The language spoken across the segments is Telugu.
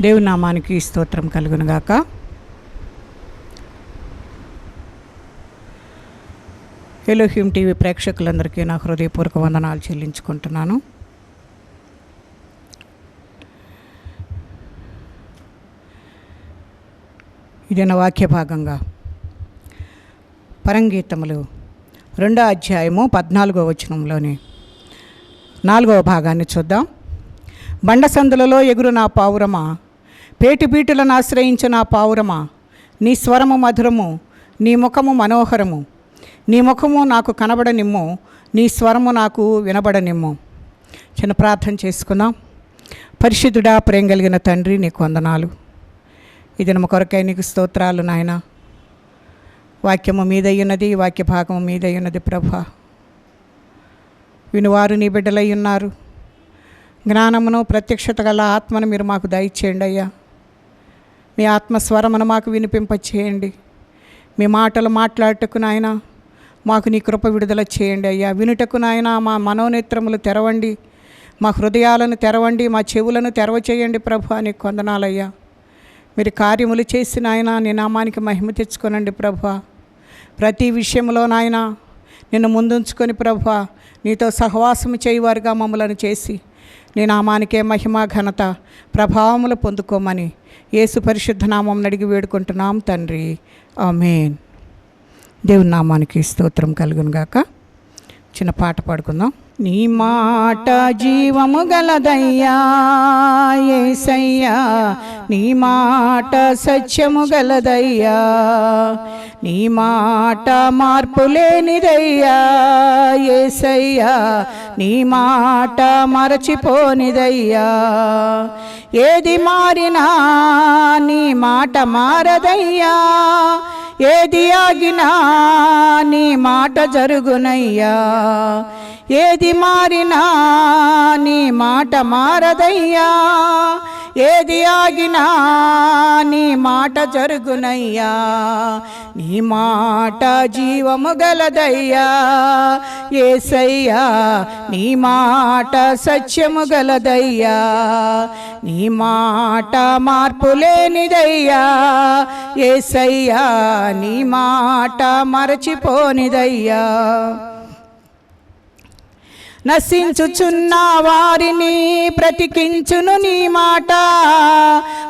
దేవుని నామానికి స్తోత్రం కలుగునుగాక. ఎలోహిం టీవీ ప్రేక్షకులందరికీ నా హృదయపూర్వక వందనాలు చెల్లించుకుంటున్నాను. ఇది నా వాక్య భాగంగా పరంగీతములు 2వ అధ్యాయము 14వ వచనంలోని 4వ భాగాన్ని చూద్దాం. బండసందులలో ఎగురు నా పావురమా, పేటిపీటులను ఆశ్రయించు నా పావురమా, నీ స్వరము మధురము, నీ ముఖము మనోహరము. నీ ముఖము నాకు కనబడనిమ్ము, నీ స్వరము నాకు వినబడనిమ్ము. చిన్న ప్రార్థన చేసుకుందాం. పరిశుద్ధుడా, ప్రేమ కలిగిన తండ్రి, నీకు వందనాలు. ఇది నమ్మ కొరకై నీకు స్తోత్రాలు నాయన. వాక్యము మీదయ్యున్నది, వాక్య భాగము మీదయ్యున్నది ప్రభా. వినువారు నీ బిడ్డలై ఉన్నారు. జ్ఞానమును ప్రత్యక్షత గల ఆత్మను మీరు మాకు దయచేయండి అయ్యా. మీ ఆత్మస్వరమును మాకు వినిపింపచేయండి. మీ మాటలు మాట్లాడటకు నాయన మాకు నీ కృప విడుదల చేయండి అయ్యా. వినుటకు నాయన మా మనోనేత్రములు తెరవండి, మా హృదయాలను తెరవండి, మా చెవులను తెరవచేయండి ప్రభా. నీకు వందనాలయ్యా. మీరు కార్యములు చేసి నాయన నీ నామానికి మహిమ తెచ్చుకోనండి ప్రభా. ప్రతి విషయంలో నాయన నిన్ను ముందుంచుకొని ప్రభా నీతో సహవాసము చేయవారుగా మమ్మలను చేసి నీ నామానికే మహిమ ఘనత ప్రభావములు పొందుకోమని యేసు పరిశుద్ధ నామం అడిగి వేడుకుంటున్నాం తండ్రి, ఆమేన్. దేవుని నామానికి స్తోత్రం కలుగునుగాక. చిన్న పాట పాడుకుందాం. నీ మాట జీవము గలదయ్యా యేసయ్యా, నీ మాట సత్యము గలదయ్యా, నీ మాట మార్పు లేనిదయ్యా యేసయ్యా, నీ మాట మరచిపోనిదయ్యా. ఏది మారినా నీ మాట మారదయ్యా, ఏది ఆగినా నీ మాట జరుగునయ్యా. ఏది మారినా నీ మాట మారదయ్యా, ఏది ఆగినా నీ మాట జరుగునయ్యా. నీ మాట జీవము గలదయ్యా యేసయ్యా, నీ మాట సత్యము గలదయ్యా, నీ మాట మార్పు లేనిదయ్యా యేసయ్యా, నీ మాట మరచిపోనిదయ్యా. నశించుచున్న వారిని బ్రతికించును నీ మాట,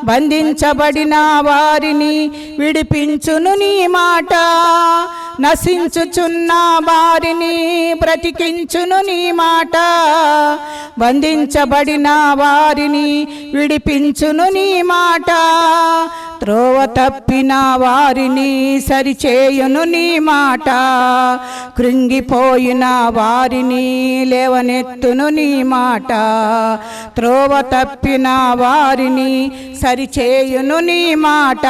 బంధించబడిన వారిని విడిపించును నీ మాట. నశించుచున్న వారిని బ్రతికించును నీ మాట, బంధించబడిన వారిని విడిపించును నీ మాట. త్రోవ తప్పిన వారిని సరిచేయును నీ మాట, కృంగిపోయిన వారిని లేవనెత్తును నీ మాట. త్రోవ తప్పిన వారిని సరిచేయును నీ మాట,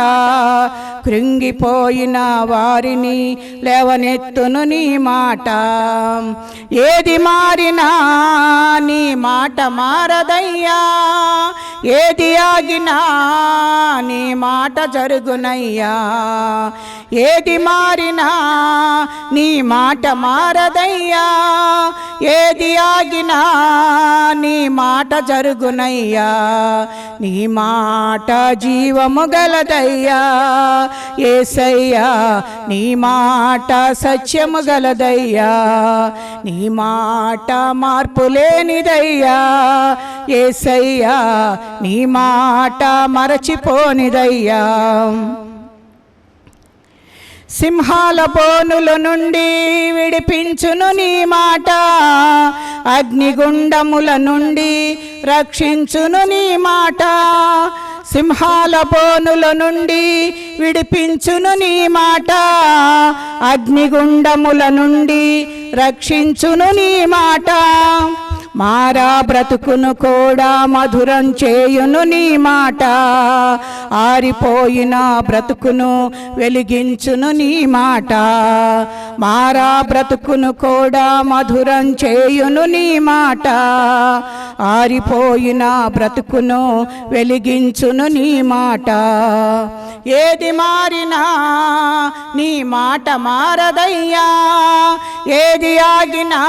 కృంగిపోయిన వారిని లేవనెత్తును నీ మాట. ఏది మారినా నీ మాట మారదయ్యా, ఏది ఆగినా నీ మాట జరుగునయ్యా. ఏది మారినా నీ మాట మారదయ్యా, ఏది ఆగినా నీ మాట జరుగునయ్యా. నీ మాట జీవము గలదయ్యా యేసయ్యా, నీ మాట సత్యము గలదయ్యా, నీ మాట మార్పు లేనిదయ్యా యేసయ్యా, నీ మాట మరచిపోనిదయ్యా. సింహాల బోనుల నుండి విడిపించును నీ మాట, అగ్నిగుండముల నుండి రక్షించును నీ మాట. సింహాల బోనుల నుండి విడిపించును నీ మాట, అగ్నిగుండముల నుండి రక్షించును నీ మాట. మారా బ్రతుకును కూడా మధురం చేయును నీ మాట, ఆరిపోయిన బ్రతుకును వెలిగించును నీ మాట. మారా బ్రతుకును కూడా మధురం చేయును నీ మాట, ఆరిపోయిన బ్రతుకును వెలిగించును నీ మాట. ఏది మారినా నీ మాట మారదయ్యా, ఏది ఆగినా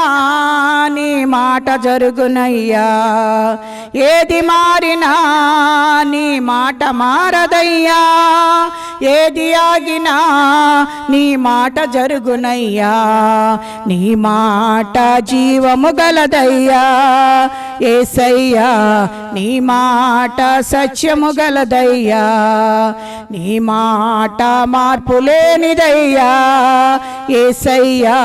నీ మాట జరుగునయ్యా. ఏది మారినా నీ మాట మారదయ్యా, ఏది ఆగినా నీ మాట జరుగునయ్యా. నీ మాట జీవము గలదయ్యా యేసయ్యా, నీ మాట సత్యము గలదయ్యా. నీ మాట మార్పు లేనిదయ్యా యేసయ్యా,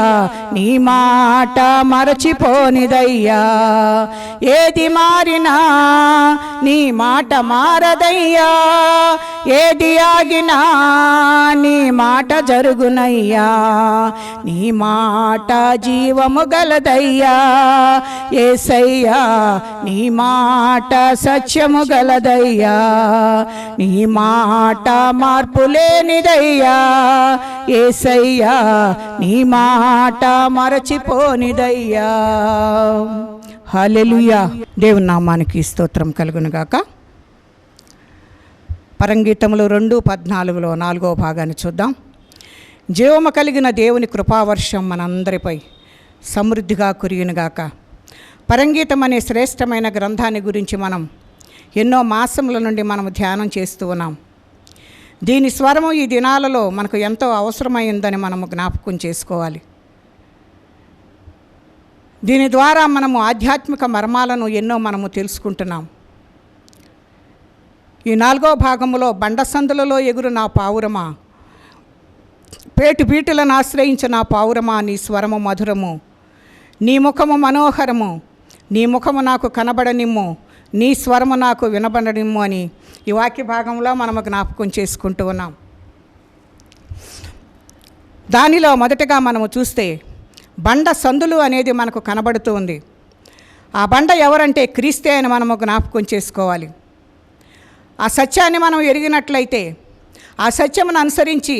నీ మాట మరచిపోనిదయ్యా. ఏది మారినా నీ మాట మారదయ్యా, ఏది ఆగినా నీ మాట జరుగునయ్యా. నీ మాట జీవము గలదయ్యా యేసయ్యా, నీ మాట సత్యము గలదయ్యా. నీ మాట మార్పు లేనిదయ్యా యేసయ్యా, నీ మాట మరచిపోనిదయ్యా. హల్లెలూయా. దేవుని నామానికి స్తోత్రం కలుగునుగాక. పరంగీతములు 2:14 4వ భాగాన్ని చూద్దాం. జీవము కలిగిన దేవుని కృపావర్షం మనందరిపై సమృద్ధిగా కురియునుగాక. పరంగీతం అనే శ్రేష్టమైన గ్రంథాన్ని గురించి మనం ఎన్నో మాసముల నుండి మనం ధ్యానం చేస్తూ ఉన్నాం. దీని స్వరము ఈ దినాలలో మనకు ఎంతో అవసరమైందని మనము జ్ఞాపకం చేసుకోవాలి. దీని ద్వారా మనము ఆధ్యాత్మిక మర్మాలను ఎన్నో మనము తెలుసుకుంటున్నాం. ఈ 4వ భాగంలో బండసందులలో ఎగురు నా పావురమా, పేటు బీటులను ఆశ్రయించ నా పావురమా, నీ స్వరము మధురము, నీ ముఖము మనోహరము, నీ ముఖము నాకు కనబడనిమ్ము, నీ స్వరము నాకు వినబడనిమ్ము అని ఈ వాక్య భాగంలో మనము జ్ఞాపకం చేసుకుంటూ ఉన్నాం. దానిలో మొదటగా మనము చూస్తే బండ సందులు అనేది మనకు కనబడుతూ ఉంది. ఆ బండ ఎవరంటే క్రీస్తే అని మనము జ్ఞాపకం చేసుకోవాలి. ఆ సత్యాన్ని మనం ఎరిగినట్లయితే, ఆ సత్యమును అనుసరించి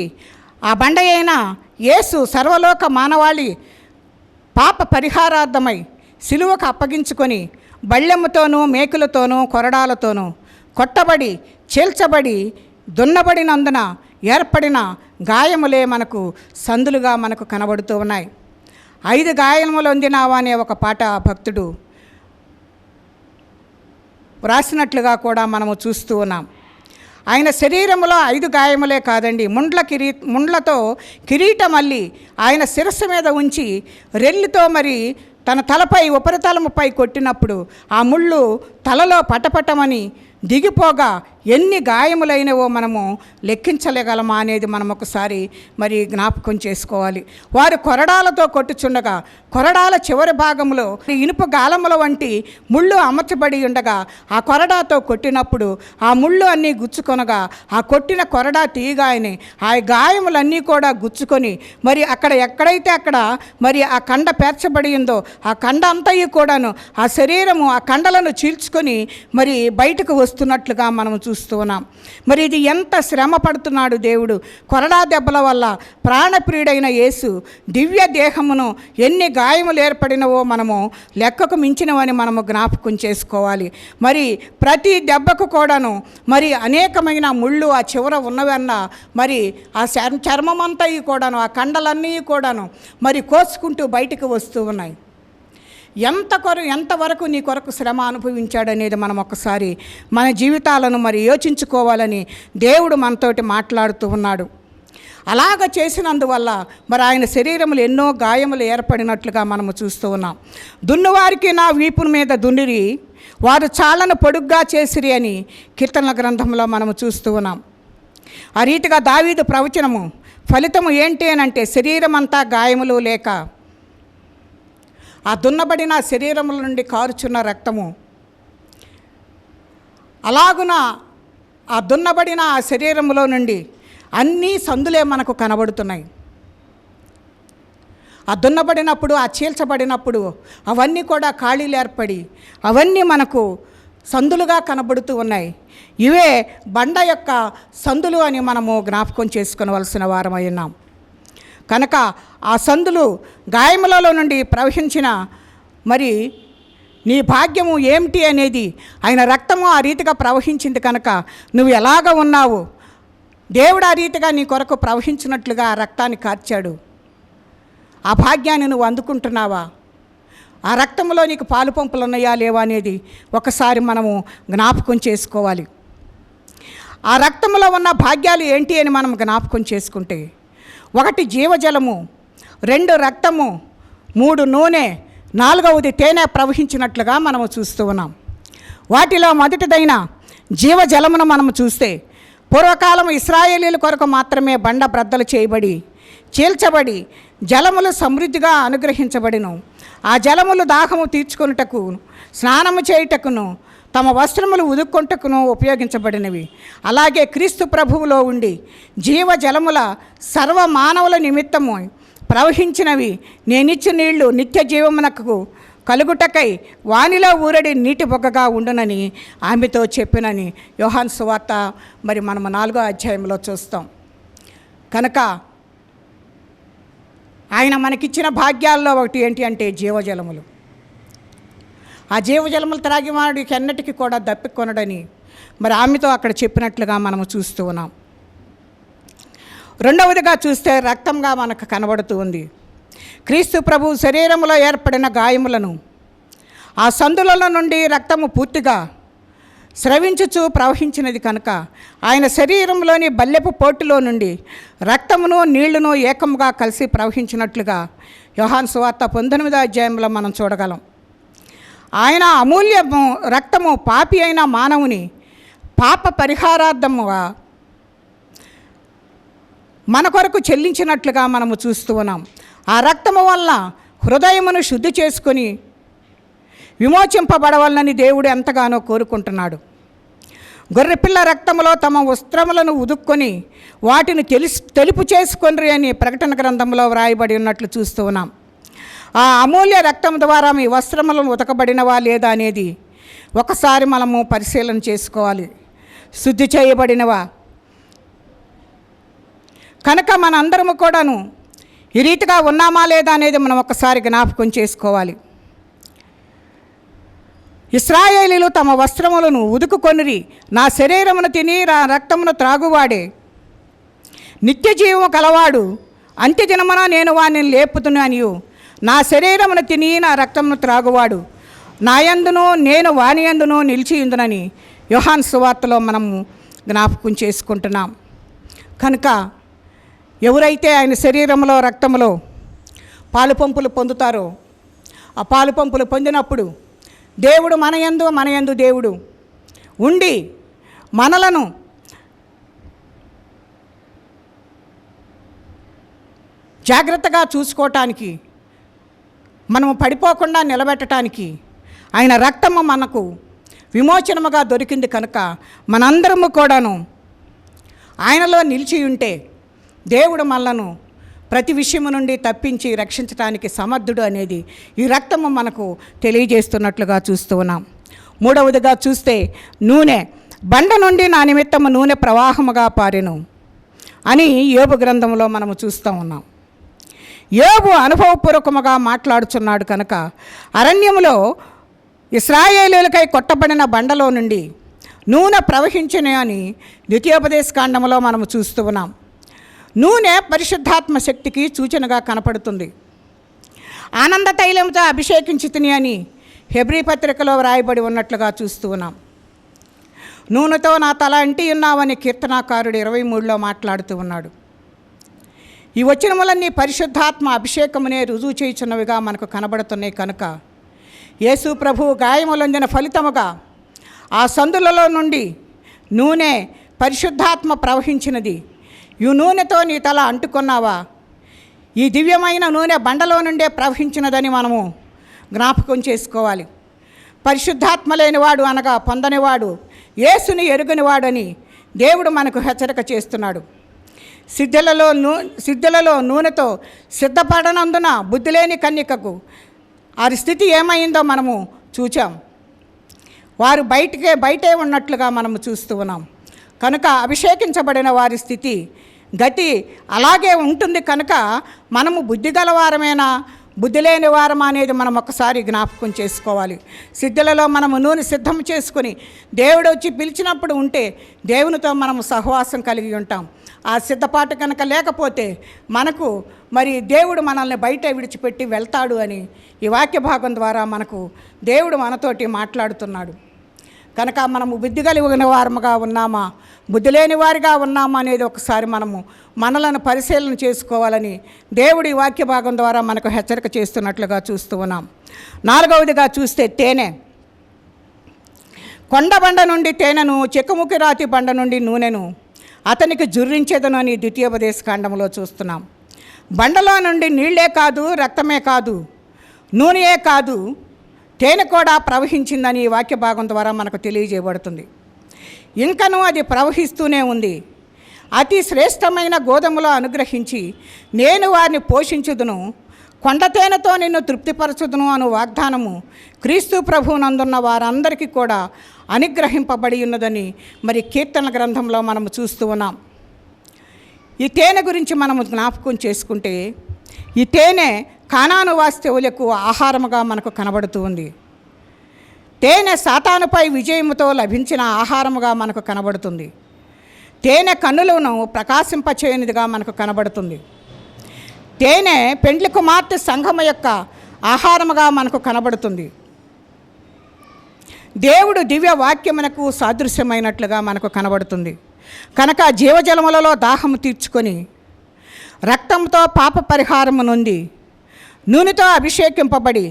ఆ బండ అయిన యేసు సర్వలోక మానవాళి పాప పరిహారార్థమై సిలువకు అప్పగించుకొని బళ్ళెముతోనూ మేకులతోనూ కొరడాలతోనూ కొట్టబడి చీల్చబడి దున్నబడినందున ఏర్పడిన గాయములే మనకు సందులుగా మనకు కనబడుతూ ఉన్నాయి. 5 గాయములు పొందినావా అనే ఒక పాట భక్తుడు వ్రాసినట్లుగా కూడా మనము చూస్తూ ఉన్నాం. ఆయన శరీరంలో 5 గాయములే కాదండి, ముండ్లతో కిరీటం అల్లి ఆయన శిరస్సు మీద ఉంచి రెల్లితో మరి తన తలపై ఉపరితలముపై కొట్టినప్పుడు ఆ ముళ్ళు తలలో పటపటమని దిగిపోగా ఎన్ని గాయములైనవో మనము లెక్కించలేగలమా అనేది మనం ఒకసారి మరి జ్ఞాపకం చేసుకోవాలి. వారు కొరడాలతో కొట్టుచుండగా కొరడాల చివరి భాగంలో ఇనుప గాలముల వంటి ముళ్ళు అమర్చబడి ఉండగా ఆ కొరడాతో కొట్టినప్పుడు ఆ ముళ్ళు అన్నీ గుచ్చుకొనగా ఆ కొట్టిన కొరడా తీయగానే ఆ గాయములన్నీ కూడా గుచ్చుకొని మరి అక్కడ ఎక్కడైతే అక్కడ మరి ఆ కండ పేర్చబడి ఉందో ఆ కండ అంతయు కూడాను ఆ శరీరము ఆ కండలను చీల్చుకొని మరి బయటకు వస్తున్నట్లుగా మనం చూస్తూ ఉన్నాం. మరి ఇది ఎంత శ్రమ పడుతున్నాడు దేవుడు. కొరడా దెబ్బల వల్ల ప్రాణప్రియుడైన యేసు దివ్య దేహమును ఎన్ని గాయములు ఏర్పడినవో మనము లెక్కకు మించినవని మనము జ్ఞాపకం చేసుకోవాలి. మరి ప్రతి దెబ్బకు కూడాను మరి అనేకమైన ముళ్ళు ఆ చివర ఉన్నవన్న మరి ఆ చర్మమంతా కూడాను ఆ కండలన్నీ కూడాను మరి కోసుకుంటూ బయటికి వస్తూ ఉన్నాయి. ఎంతవరకు నీ కొరకు శ్రమ అనుభవించాడనేది మనం ఒకసారి మన జీవితాలను మరి యోచించుకోవాలని దేవుడు మనతోటి మాట్లాడుతూ ఉన్నాడు. అలాగ చేసినందువల్ల మరి ఆయన శరీరములు ఎన్నో గాయములు ఏర్పడినట్లుగా మనము చూస్తూ ఉన్నాం. దున్నువారికి నా వీపు మీద దున్నిరి, వారు చాళ్ళను పొడుగ్గా చేసిరి అని కీర్తనల గ్రంథంలో మనము చూస్తూ ఉన్నాం. ఆ రీతిగా దావీదు ప్రవచనము ఫలితము ఏంటి అని అంటే శరీరం అంతా గాయములు లేక ఆ దున్నబడిన శరీరముల నుండి కారుచున్న రక్తము, అలాగున ఆ దున్నబడిన ఆ శరీరములో నుండి అన్నీ సందులే మనకు కనబడుతున్నాయి. ఆ దున్నబడినప్పుడు ఆ చీల్చబడినప్పుడు అవన్నీ కూడా ఖాళీలు ఏర్పడి అవన్నీ మనకు సందులుగా కనబడుతూ ఉన్నాయి. ఇవే బండ యొక్క సందులు అని మనము జ్ఞాపకం చేసుకునవలసిన వారమై ఉన్నాం. కనుక ఆ సందులు గాయములలో నుండి ప్రవహించిన మరి నీ భాగ్యము ఏమిటి అనేది ఆయన రక్తము ఆ రీతిగా ప్రవహించింది కనుక నువ్వు ఎలాగ ఉన్నావు, దేవుడు ఆ రీతిగా నీ కొరకు ప్రవహించినట్లుగా ఆ రక్తాన్ని కార్చాడు. ఆ భాగ్యాన్ని నువ్వు అందుకుంటున్నావా? ఆ రక్తంలో నీకు పాలు పంపులు ఉన్నాయా లేవా అనేది ఒకసారి మనము జ్ఞాపకం చేసుకోవాలి. ఆ రక్తంలో ఉన్న భాగ్యాలు ఏంటి అని మనం జ్ఞాపకం చేసుకుంటే, 1 జీవజలము, 2 రక్తము, 3 నూనె, 4వది తేనె ప్రవహించినట్లుగా మనము చూస్తూ ఉన్నాం. వాటిలో మొదటిదైన జీవజలమును మనము చూస్తే, పూర్వకాలం ఇశ్రాయేలీల కొరకు మాత్రమే బండ బ్రద్దలు చేయబడి చీల్చబడి జలములు సమృద్ధిగా అనుగ్రహించబడిను. ఆ జలములు దాహము తీర్చుకొనుటకు, స్నానము చేయుటకును, తమ వస్త్రములు ఉదుక్కొంటకును ఉపయోగించబడినవి. అలాగే క్రీస్తు ప్రభువులో ఉండి జీవజలముల సర్వ మానవుల నిమిత్తము ప్రవహించినవి నేనిచ్చు నీళ్లు నిత్య జీవమునకు కలుగుటకై వానిలో ఊరడి నీటి బొగ్గగా ఉండునని ఆమెతో చెప్పినని యోహాను సువార్త మరి మనము 4వ అధ్యాయంలో చూస్తాం. కనుక ఆయన మనకిచ్చిన భాగ్యాల్లో ఒకటి ఏంటి అంటే జీవజలములు. ఆ జీవజలములు త్రాగి వాడికి ఎన్నటికీ కూడా దప్పికొనడని మరి ఆమెతో అక్కడ చెప్పినట్లుగా మనము చూస్తూ ఉన్నాం. రెండవదిగా చూస్తే రక్తంగా మనకు కనబడుతూ ఉంది. క్రీస్తు ప్రభు శరీరంలో ఏర్పడిన గాయములను, ఆ సందుల నుండి రక్తము పూర్తిగా స్రవించుచు ప్రవహించినది కనుక ఆయన శరీరంలోని బల్లెపు పోటులో నుండి రక్తమును నీళ్లును ఏకముగా కలిసి ప్రవహించినట్లుగా యోహాను సువార్త 19వ అధ్యాయంలో మనం చూడగలం. ఆయన అమూల్యము రక్తము పాపి అయిన మానవుని పాప పరిహారార్థముగా మన కొరకు చెల్లించినట్లుగా మనము చూస్తూ ఉన్నాం. ఆ రక్తము వల్ల హృదయమును శుద్ధి చేసుకొని విమోచింపబడవాలని దేవుడు ఎంతగానో కోరుకుంటున్నాడు. గొర్రెపిల్ల రక్తములో తమ వస్త్రములను ఉదుక్కొని వాటిని తెలుపు చేసుకొనిరి అని ప్రకటన గ్రంథంలో వ్రాయబడి ఉన్నట్లు చూస్తూ ఉన్నాం. ఆ అమూల్య రక్తం ద్వారా మీ వస్త్రములను ఉతకబడినవా లేదా అనేది ఒకసారి మనము పరిశీలన చేసుకోవాలి. శుద్ధి చేయబడినవా? కనుక మనందరము కూడాను ఈ రీతిగా ఉన్నామా లేదా అనేది మనం ఒకసారి జ్ఞాపకం చేసుకోవాలి. ఇశ్రాయేలీలు తమ వస్త్రములను ఉదుకుకొనిరి, నా శరీరమును తిని నా రక్తమును త్రాగువాడే నిత్య జీవము కలవాడు, అంత్యదినమున నేను వానిని లేపుతున్నాను. నా శరీరమును తిని నా రక్తమును త్రాగువాడు నాయందును నేను వాని యందును నిలిచియుందునని యోహాను సువార్తలో మనము జ్ఞాపకం చేసుకుంటున్నాం. కనుక ఎవరైతే ఆయన శరీరంలో రక్తంలో పాలు పంపులు పొందుతారో, ఆ పాలు పంపులు పొందినప్పుడు దేవుడు మన యందు దేవుడు ఉండి మనలను జాగ్రత్తగా చూసుకోవటానికి, మనము పడిపోకుండా నిలబెట్టడానికి ఆయన రక్తము మనకు విమోచనముగా దొరికింది. కనుక మనందరము కూడాను ఆయనలో నిలిచి ఉంటే దేవుడు మనలను ప్రతి విషయము నుండి తప్పించి రక్షించడానికి సమర్థుడు అనేది ఈ రక్తము మనకు తెలియజేస్తున్నట్లుగా చూస్తూ ఉన్నాం. మూడవదిగా చూస్తే నూనె, బండ నుండి నా నిమిత్తము నూనె ప్రవాహముగా పారెను అని యోబు గ్రంథంలో మనము చూస్తూ ఉన్నాం. యోబు అనుభవపూర్వకముగా మాట్లాడుచున్నాడు. కనుక అరణ్యములో ఇశ్రాయేలీయులకై కొట్టబడిన బండలో నుండి నూనె ప్రవహించును అని ద్వితీయోపదేశకాండములో మనము చూస్తూ ఉన్నాం. నూనె పరిశుద్ధాత్మ శక్తికి సూచనగా కనపడుతుంది. ఆనంద తైలంతో అభిషేకించి తిని అని హెబ్రీ పత్రికలో వ్రాయబడి ఉన్నట్లుగా చూస్తూ ఉన్నాం. నూనెతో నా తల అంటి ఉన్నావని కీర్తనాకారుడు 23లో మాట్లాడుతూ ఉన్నాడు. ఈ వచనములన్నీ పరిశుద్ధాత్మ అభిషేకమునే రుజువు చేయుచున్నవిగా మనకు కనబడుతున్నాయి. కనుక యేసు ప్రభువు గాయములొందిన ఫలితముగా ఆ సందులలో నుండి నూనె పరిశుద్ధాత్మ ప్రవహించినది. ఈ నూనెతో నీ తల అంటుకున్నావా? ఈ దివ్యమైన నూనె బండలో నుండే ప్రవహించినదని మనము జ్ఞాపకం చేసుకోవాలి. పరిశుద్ధాత్మ లేనివాడు అనగా పొందనివాడు, యేసుని ఎరుగనివాడని దేవుడు మనకు హెచ్చరిక చేస్తున్నాడు. సిద్ధులలో నూనెతో సిద్ధపడనందున బుద్ధిలేని కన్యకకు వారి స్థితి ఏమైందో మనము చూచాం. వారు బయటే ఉన్నట్లుగా మనము చూస్తూ ఉన్నాం. కనుక అభిషేకించబడిన వారి స్థితి గతి అలాగే ఉంటుంది. కనుక మనము బుద్ధి గలవారమైనా బుద్ధి లేని వారమా అనేది మనం ఒక్కసారి జ్ఞాపకం చేసుకోవాలి. సిద్ధులలో మనము నూనె సిద్ధం చేసుకుని దేవుడు వచ్చి పిలిచినప్పుడు ఉంటే దేవునితో మనము సహవాసం కలిగి ఉంటాం. ఆ సిద్ధపాటు కనుక లేకపోతే మనకు మరి దేవుడు మనల్ని బయట విడిచిపెట్టి వెళ్తాడు అని ఈ వాక్య భాగం ద్వారా మనకు దేవుడు మనతోటి మాట్లాడుతున్నాడు. కనుక మనము బుద్ధి కలిగిన వారముగా ఉన్నామా, బుద్ధి లేని వారిగా ఉన్నామా అనేది ఒకసారి మనలను పరిశీలన చేసుకోవాలని దేవుడి వాక్య భాగం ద్వారా మనకు హెచ్చరిక చేస్తున్నట్లుగా చూస్తూ ఉన్నాం. 4వదిగా చూస్తే తేనె. కొండబండ నుండి తేనెను, చెక్కుముకి రాతి బండ నుండి నూనెను అతనికి జుర్రించేదను అని ద్వితీయోపదేశ కాండంలో చూస్తున్నాం. బండలో నుండి నీళ్లే కాదు, రక్తమే కాదు, నూనెయే కాదు, తేనె కూడా ప్రవహించిందని ఈ వాక్య భాగం ద్వారా మనకు తెలియజేయబడుతుంది. ఇంకనూ అది ప్రవహిస్తూనే ఉంది. అతి శ్రేష్టమైన గోధుమలో అనుగ్రహించి నేను వారిని పోషించుదును, కొండ తేనెతో నిన్ను తృప్తిపరచుదును అను వాగ్దానము క్రీస్తు ప్రభువునందున్న వారందరికీ కూడా అనుగ్రహింపబడి ఉన్నదని మరి కీర్తన గ్రంథంలో మనము చూస్తూ ఉన్నాం. ఈ తేనె గురించి మనము జ్ఞాపకం చేసుకుంటే ఈ తేనె కానాను వాస్తవులకు ఆహారముగా మనకు కనబడుతూ ఉంది. తేనె సాతానుపై విజయముతో లభించిన ఆహారముగా మనకు కనబడుతుంది. తేనె కన్నులను ప్రకాశింపచేయనిదిగా మనకు కనబడుతుంది. తేనె పెండ్లి కుమార్తె సంఘము యొక్క ఆహారముగా మనకు కనబడుతుంది. దేవుడు దివ్య వాక్యమునకు సాదృశ్యమైనట్లుగా మనకు కనబడుతుంది. కనుక జీవజలములలో దాహము తీర్చుకొని రక్తంతో పాప పరిహారము నొంది నూనెతో అభిషేకింపబడి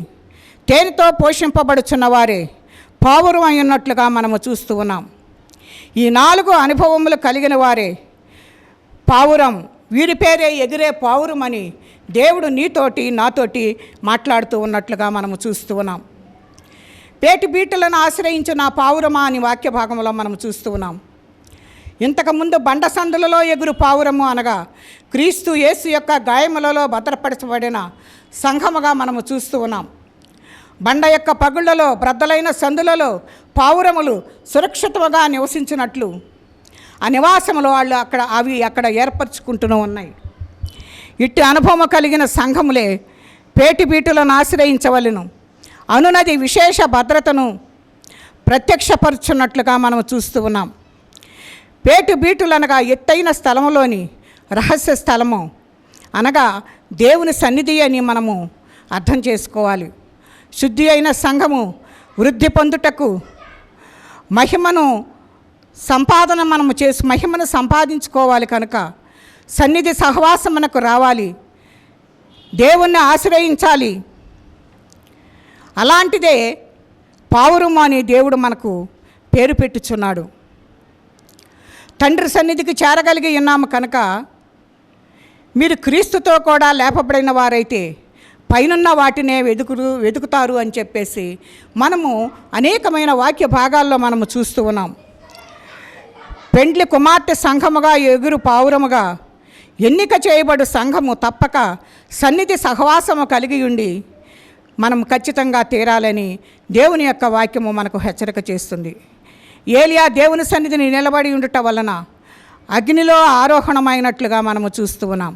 తేనెతో పోషింపబడుచున్న వారే పావురం అయినట్లుగా మనము చూస్తూ ఉన్నాం. ఈ 4 అనుభవములు కలిగిన వారే పావురం, వీరి పేరే ఎగిరే పావురం అని దేవుడు నీతోటి నాతోటి మాట్లాడుతూ ఉన్నట్లుగా మనము చూస్తూ ఉన్నాం. పేటి బీటలను ఆశ్రయించు నా పావురమా అని వాక్య భాగంలో మనం చూస్తూ ఉన్నాం. ఇంతకుముందు బండ సందులలో ఎగురు పావురము అనగా క్రీస్తు యేసు యొక్క గాయములలో భద్రపరచబడిన సంఘముగా మనము చూస్తూ ఉన్నాం. బండ యొక్క పగుళ్లలో బ్రద్దలైన సందులలో పావురములు సురక్షితంగా నివసించినట్లు ఆ నివాసములు వాళ్ళు అక్కడ ఏర్పరచుకుంటూ ఉన్నాయి. ఇట్టి అనుభవం కలిగిన సంఘములే పేటి బీటులను ఆశ్రయించవలెను అనునది విశేష భద్రతను ప్రత్యక్షపరుచున్నట్లుగా మనం చూస్తూ ఉన్నాం. పేటు బీటులు అనగా ఎత్తైన స్థలములోని రహస్య స్థలము అనగా దేవుని సన్నిధి అని మనము అర్థం చేసుకోవాలి. శుద్ధి అయిన సంఘము వృద్ధి పొందుటకు మహిమను సంపాదించుకోవాలి. కనుక సన్నిధి సహవాసమునకు రావాలి, దేవుణ్ణి ఆశ్రయించాలి. అలాంటిదే పావురము అని దేవుడు మనకు పేరు పెట్టుచున్నాడు. తండ్రి సన్నిధికి చేరగలిగి ఉన్నాము కనుక మీరు క్రీస్తుతో కూడా లేపబడిన వారైతే పైనున్న వాటినే వెతుకుతారు అని చెప్పేసి మనము అనేకమైన వాక్య భాగాల్లో మనము చూస్తూ ఉన్నాం. పెండ్లి కుమార్తె సంఘముగా ఎగురు పావురముగా ఎన్నిక చేయబడు సంఘము తప్పక సన్నిధి సహవాసము కలిగి ఉండి మనం ఖచ్చితంగా తీరాలని దేవుని యొక్క వాక్యము మనకు హెచ్చరిక చేస్తుంది. ఏలియా దేవుని సన్నిధిని నిలబడి ఉండుట వలన అగ్నిలో ఆరోహణమైనట్లుగా మనము చూస్తూ ఉన్నాం.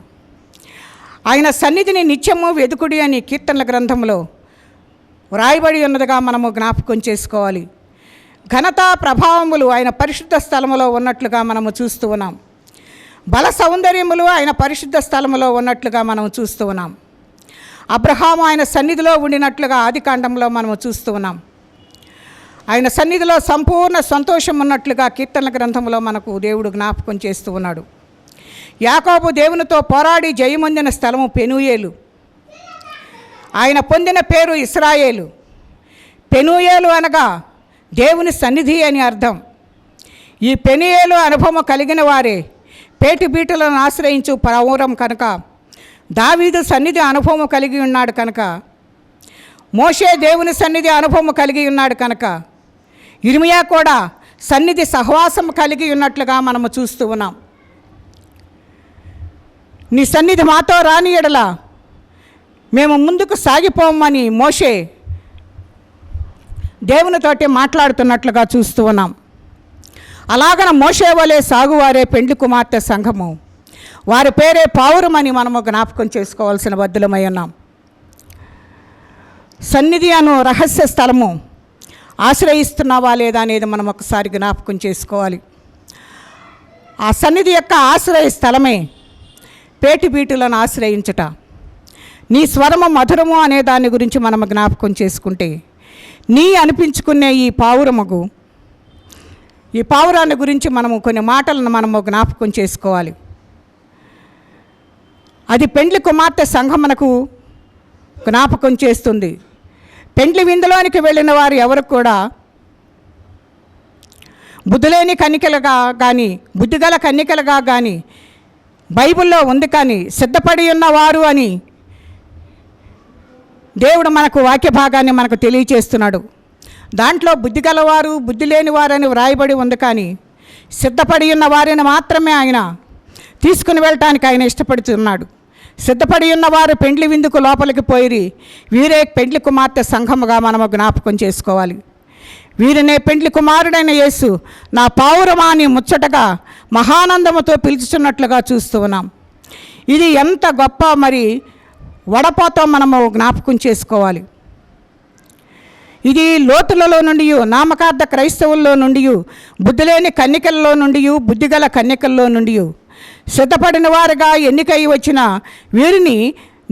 ఆయన సన్నిధిని నిత్యము వెదుకుడి అని కీర్తనల గ్రంథంలో వ్రాయబడి ఉన్నదిగా మనము జ్ఞాపకం చేసుకోవాలి. ఘనత ప్రభావములు ఆయన పరిశుద్ధ స్థలములో ఉన్నట్లుగా మనము చూస్తూ ఉన్నాం. బల సౌందర్యములు ఆయన పరిశుద్ధ స్థలములో ఉన్నట్లుగా మనము చూస్తూ ఉన్నాం. అబ్రహాము ఆయన సన్నిధిలో ఉండినట్లుగా ఆదికాండంలో మనము చూస్తూ ఉన్నాం. ఆయన సన్నిధిలో సంపూర్ణ సంతోషం ఉన్నట్లుగా కీర్తనల గ్రంథంలో మనకు దేవుడు జ్ఞాపకం చేస్తూ ఉన్నాడు. యాకోబు దేవునితో పోరాడి జయమొందిన స్థలము పెనూయేలు. ఆయన పొందిన పేరు ఇశ్రాయేలు. పెనూయేలు అనగా దేవుని సన్నిధి అని అర్థం. ఈ పెనూయేలు అనుభవం కలిగిన వారే పేటి బీటులను ఆశ్రయించు పావురం కనుక దావీదు సన్నిధి అనుభవం కలిగి ఉన్నాడు కనుక, మోషే దేవుని సన్నిధి అనుభవం కలిగి ఉన్నాడు కనుక, ఇర్మియా కూడా సన్నిధి సహవాసం కలిగి ఉన్నట్లుగా మనము చూస్తూ ఉన్నాం. నీ సన్నిధి మాతో రాని ఎడల మేము ముందుకు సాగిపోమని మోషే దేవునితోటి మాట్లాడుతున్నట్లుగా చూస్తూ ఉన్నాం. అలాగన మోషే వలె సాగువారే పెండ్లి కుమార్తె సంఘము, వారి పేరే పావురమని మనము జ్ఞాపకం చేసుకోవాల్సిన బద్దులమై ఉన్నాం. సన్నిధి అను రహస్య స్థలము ఆశ్రయిస్తున్నావా లేదా అనేది మనం ఒకసారి జ్ఞాపకం చేసుకోవాలి. ఆ సన్నిధి యొక్క ఆశ్రయ స్థలమే పేటిబీటులను ఆశ్రయించుట. నీ స్వరము మధురము అనే దాని గురించి మనం జ్ఞాపకం చేసుకుంటే, నీ అనిపించుకునే ఈ పావురాన్ని గురించి మనము కొన్ని మాటలను మనము జ్ఞాపకం చేసుకోవాలి. అది పెండ్లి కుమార్తె సంఘమునకు జ్ఞాపకం చేస్తుంది. పెండ్లి విందులోనికి వెళ్ళిన వారు ఎవరు కూడా బుద్ధిలేని కన్నికలుగా కానీ, బుద్ధిగల కన్నికలుగా కానీ బైబిల్లో ఉంది. కానీ సిద్ధపడి ఉన్నవారు అని దేవుడు మనకు వాక్య భాగాన్ని మనకు తెలియచేస్తున్నాడు. దాంట్లో బుద్ధి గలవారు, బుద్ధి లేని వారని వ్రాయబడి ఉంది. కానీ సిద్ధపడి ఉన్న వారిని మాత్రమే ఆయన తీసుకుని వెళ్ళటానికి ఆయన ఇష్టపడుతున్నాడు. సిద్ధపడి ఉన్నవారు పెండ్లి విందుకు లోపలికి పోయిరి, వీరే పెండ్లి కుమార్తె సంఘముగా మనము జ్ఞాపకం చేసుకోవాలి. వీరినే పెండ్లి కుమారుడైన యేసు నా పావురమాని ముచ్చటగా మహానందముతో పిలుచుతున్నట్లుగా చూస్తూ ఉన్నాం. ఇది ఎంత గొప్ప మరి వడపోతో మనము జ్ఞాపకం చేసుకోవాలి. ఇది లోతులలో నుండి, నామకార్థ క్రైస్తవుల్లో నుండి, బుద్ధిలేని కన్నికల్లో నుండి, బుద్ధిగల కన్నికల్లో నుండి సిద్ధపడిన వారుగా ఎన్నికై వచ్చిన వీరిని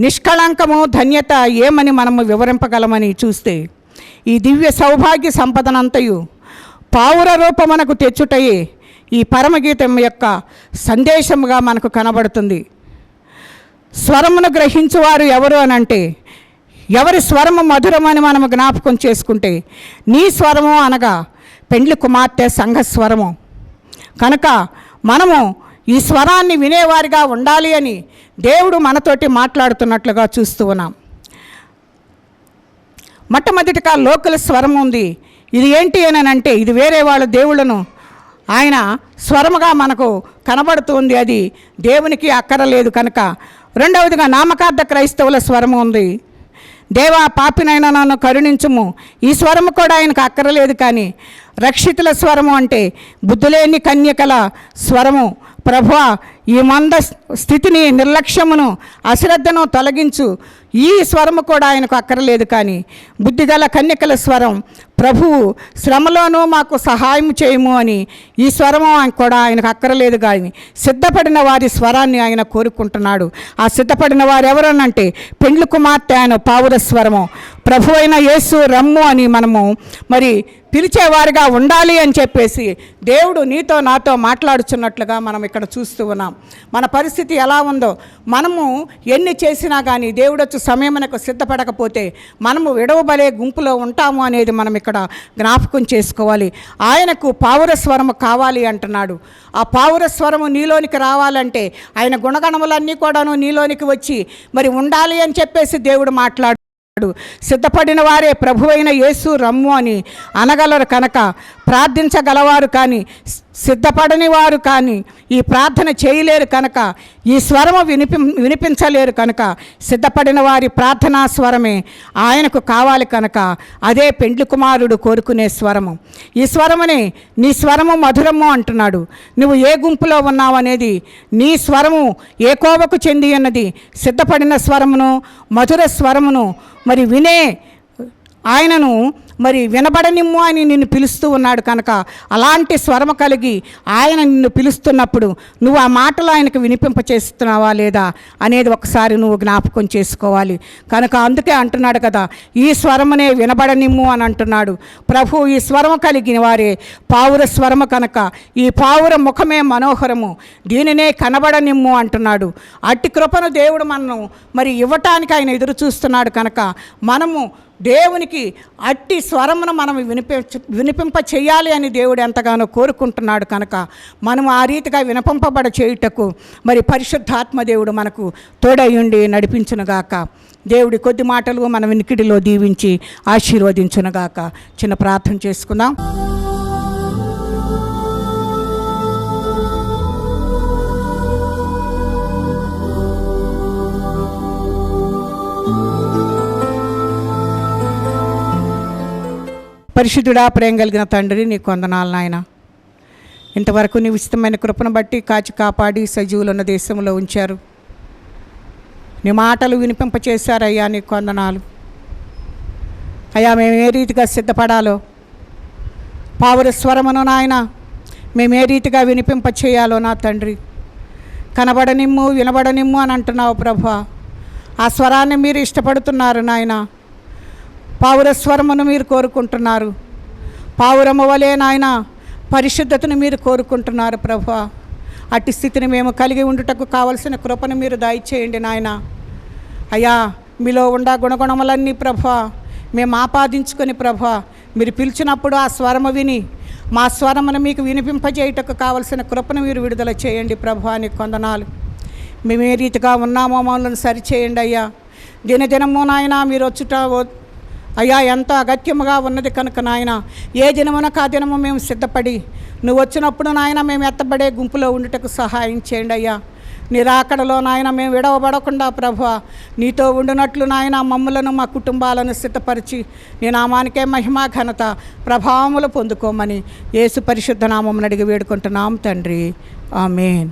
నిష్కళంకము ధన్యత ఏమని మనము వివరింపగలమని చూస్తే, ఈ దివ్య సౌభాగ్య సంపదనంతయు పావుర రూపమునకు తెచ్చుటయే ఈ పరమగీతం యొక్క సందేశముగా మనకు కనబడుతుంది. స్వరమును గ్రహించువారు ఎవరు అని అంటే, ఎవరి స్వరము మధురమని మనము జ్ఞాపకం చేసుకుంటే, నీ స్వరము అనగా పెండ్లి కుమార్తె సంఘ స్వరము కనుక మనము ఈ స్వరాన్ని వినేవారిగా ఉండాలి అని దేవుడు మనతోటి మాట్లాడుతున్నట్లుగా చూస్తూ ఉన్నాం. మొట్టమొదటిగా లోకల్ స్వరం ఉంది. ఇది ఏంటి అని అంటే, ఇది వేరే వాళ్ళ దేవుళ్ళను ఆయన స్వరముగా మనకు కనబడుతుంది. అది దేవునికి అక్కరలేదు కనుక. రెండవదిగా నామకార్థ క్రైస్తవుల స్వరము ఉంది. దేవా పాపినైనా నన్ను కరుణించుము, ఈ స్వరము కూడా ఆయనకు అక్కరలేదు. కానీ రక్షితుల స్వరము అంటే బుద్ధులేని కన్యకల స్వరము. ప్రభువా, ఈ మంద స్థితిని, నిర్లక్ష్యమును, అశ్రద్ధను తొలగించు, ఈ స్వరము కూడా ఆయనకు అక్కరలేదు. కానీ బుద్ధిగల కన్యకల స్వరం, ప్రభువు శ్రమలోనూ మాకు సహాయం చేయము అని ఈ స్వరము కూడా ఆయనకు అక్కరలేదు. కానీ సిద్ధపడిన వారి స్వరాన్ని ఆయన కోరుకుంటున్నాడు. ఆ సిద్ధపడిన వారు ఎవరనంటే పెండ్లి కుమార్తె ఆయన పావుర స్వరము. ప్రభు అయిన యేసు రమ్ము అని మనము మరి పిలిచేవారిగా ఉండాలి అని చెప్పేసి దేవుడు నీతో నాతో మాట్లాడుచున్నట్లుగా మనం ఇక్కడ చూస్తూ ఉన్నాం. మన పరిస్థితి ఎలా ఉందో, మనము ఎన్ని చేసినా కానీ దేవుడు వచ్చి సమయమునకు సిద్ధపడకపోతే మనము విడవబలే గుంపులో ఉంటాము అనేది మనం ఇక్కడ జ్ఞాపకం చేసుకోవాలి. ఆయనకు పావుర స్వరము కావాలి అంటున్నాడు. ఆ పావుర స్వరము నీలోనికి రావాలంటే ఆయన గుణగణములన్నీ కూడాను నీలోనికి వచ్చి మరి ఉండాలి అని చెప్పేసి దేవుడు మాట్లాడు. సిద్ధపడిన వారే ప్రభువైన యేసు రమ్ము అని అనగలరు కనుక ప్రార్థించగలవారు కానీ సిద్ధపడని వారు కానీ ఈ ప్రార్థన చేయలేరు కనుక, ఈ స్వరము వినిపించలేరు కనుక సిద్ధపడిన వారి ప్రార్థనా స్వరమే ఆయనకు కావాలి కనుక అదే పెండ్లి కుమారుడు కోరుకునే స్వరము. ఈ స్వరమునే నీ స్వరము మధురము అంటున్నాడు. నువ్వు ఏ గుంపులో ఉన్నావు అనేది, నీ స్వరము ఏ కోవకు చెంది అన్నది, సిద్ధపడిన స్వరమును మధుర స్వరమును మరి వినే ఆయనను మరి వినబడనిమ్ము అని నిన్ను పిలుస్తూ ఉన్నాడు కనుక అలాంటి స్వరము కలిగి ఆయన నిన్ను పిలుస్తున్నప్పుడు నువ్వు ఆ మాటలు ఆయనకు వినిపింపచేస్తున్నావా లేదా అనేది ఒకసారి నువ్వు జ్ఞాపకం చేసుకోవాలి. కనుక అందుకే అంటున్నాడు కదా, ఈ స్వరమునే వినబడనిమ్ము అని అంటున్నాడు. ప్రభు ఈ స్వరము కలిగిన వారే పావుర స్వరము కనుక ఈ పావుర ముఖమే మనోహరము, దీనినే కనబడనిమ్ము అంటున్నాడు. అట్టి కృపను దేవుడు మనను మరి ఇవ్వటానికి ఆయన ఎదురు చూస్తున్నాడు కనుక మనము దేవునికి అట్టి స్వరమును మనం వినిపింప చేయాలి అని దేవుడు ఎంతగానో కోరుకుంటున్నాడు కనుక మనం ఆ రీతిగా వినిపింపబడ చేయుటకు మరి పరిశుద్ధాత్మ దేవుడు మనకు తోడయుండి నడిపించునుగాక. దేవుడి కొద్ది మాటలు మన వినికిడిలో దీవించి ఆశీర్వదించునుగాక. చిన్న ప్రార్థన చేసుకుందాం. పరిశుద్ధుడా, ప్రేమ కలిగిన తండ్రి, నీ కొందనాలు నాయన. ఇంతవరకు నీ ఉచితమైన కృపను బట్టి కాచి కాపాడి సజీవులున్న దేశంలో ఉంచారు. నీ మాటలు వినిపింపచేశారయ్యా, నీ కొందనాలు. అయ్యా మేము ఏ రీతిగా సిద్ధపడాలో, పావుర స్వరమును నాయన మేము ఏ రీతిగా వినిపింప చేయాలో నా తండ్రి, కనబడనిమ్ము వినబడనిమ్ము అని అంటున్నావు ప్రభా. ఆ స్వరాన్ని మీరు ఇష్టపడుతున్నారు నాయన. పావుర స్వరమును మీరు కోరుకుంటున్నారు. పావురము వలె నాయన పరిశుద్ధతను మీరు కోరుకుంటున్నారు ప్రభా. అట్టి స్థితిని మేము కలిగి ఉండుటకు కావలసిన కృపను మీరు దయచేయండి నాయన. అయ్యా మీలో ఉండ గుణగుణములన్నీ ప్రభా మేము ఆపాదించుకొని ప్రభా మీరు పిలిచినప్పుడు ఆ స్వరము విని మా స్వరమును మీకు వినిపింపజేయుటకు కావలసిన కృపను మీరు విడుదల చేయండి ప్రభా. నీకు వందనాలు. మేము ఏ రీతిగా ఉన్నామో మమ్మల్ని సరిచేయండి అయ్యా. దినదినము నాయన మీరు వచ్చుట అయ్యా ఎంతో అగత్యముగా ఉన్నది కనుక నాయన ఏ దినమునకు ఆ దినము మేము సిద్ధపడి నువ్వు వచ్చినప్పుడు నాయన మేము ఎత్తబడే గుంపులో ఉండుటకు సహాయం చేయండి అయ్యా. నిరాకడలో నాయన మేము విడవబడకుండా ప్రభువా నీతో ఉండునట్లు నాయన మమ్మలను మా కుటుంబాలను సిద్ధపరిచి నీ నామానికే మహిమ ఘనత ప్రభావములు పొందుకోమని యేసు పరిశుద్ధ నామమును అడిగి వేడుకుంటున్నాం తండ్రి. ఆమేన్.